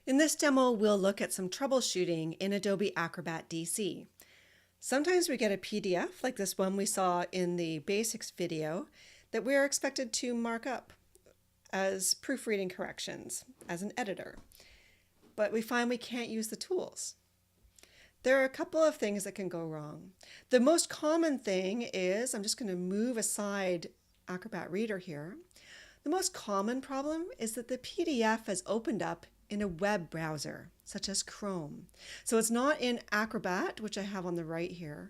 In this demo, we'll look at some troubleshooting in Adobe Acrobat DC. Sometimes we get a PDF, like this one we saw in the basics video, that we are expected to mark up as proofreading corrections as an editor. But we find we can't use the tools. There are a couple of things that can go wrong. The most common thing is, I'm just going to move aside Acrobat Reader here. The most common problem is that the PDF has opened up in a web browser, such as Chrome. So it's not in Acrobat, which I have on the right here,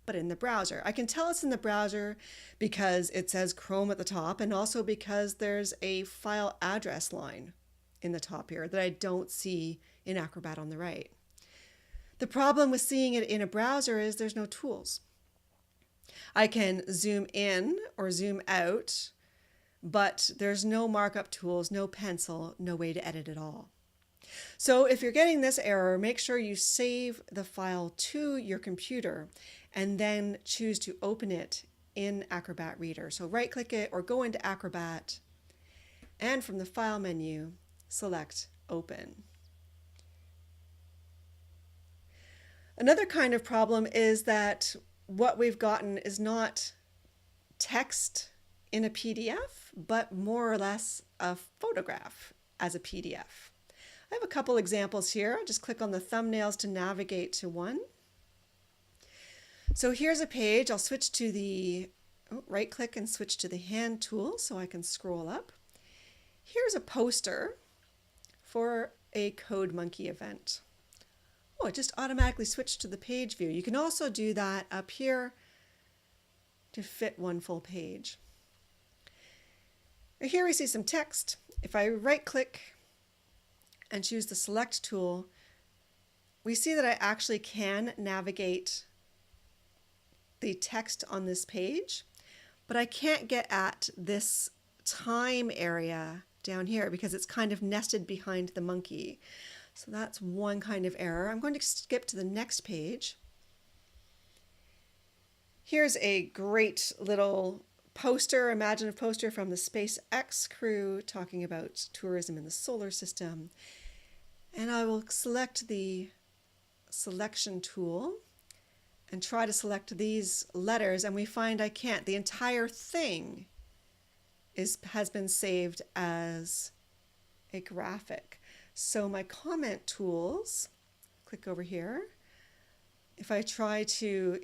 but in the browser. I can tell it's in the browser because it says Chrome at the top, and also because there's a file address line in the top here that I don't see in Acrobat on the right. The problem with seeing it in a browser is there's no tools. I can zoom in or zoom out, but there's no markup tools, no pencil, no way to edit at all. So if you're getting this error, make sure you save the file to your computer and then choose to open it in Acrobat Reader. So right-click it or go into Acrobat, and from the File menu, select Open. Another kind of problem is that what we've gotten is not text in a PDF, but more or less a photograph as a PDF. I have a couple examples here. I'll just click on the thumbnails to navigate to one. So here's a page. I'll switch to the right click and switch to the hand tool so I can scroll up. Here's a poster for a Code Monkey event. Oh, it just automatically switched to the page view. You can also do that up here to fit one full page. Here we see some text. If I right click and choose the select tool, we see that I actually can navigate the text on this page, but I can't get at this time area down here because it's kind of nested behind the monkey. So that's one kind of error. I'm going to skip to the next page. Here's a great little poster, imagine a poster from the SpaceX crew talking about tourism in the solar system. And I will select the selection tool and try to select these letters, and we find I can't. The entire thing has been saved as a graphic. So my comment tools, click over here. If I try to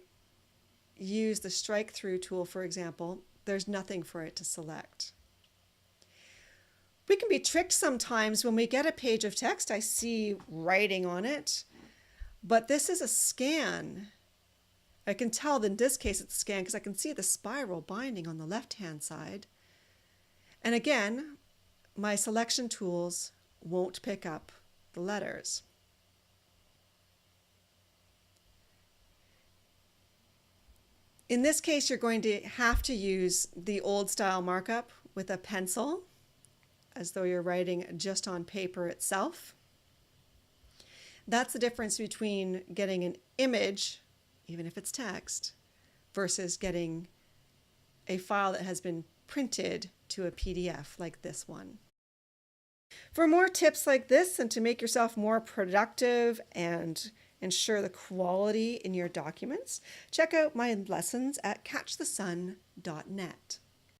use the strike through tool, for example, there's nothing for it to select. We can be tricked sometimes when we get a page of text. I see writing on it, but this is a scan. I can tell that in this case it's a scan because I can see the spiral binding on the left-hand side. And again, my selection tools won't pick up the letters. In this case, you're going to have to use the old style markup with a pencil, as though you're writing just on paper itself. That's the difference between getting an image, even if it's text, versus getting a file that has been printed to a PDF like this one. For more tips like this and to make yourself more productive and ensure the quality in your documents, check out my lessons at catchthesun.net.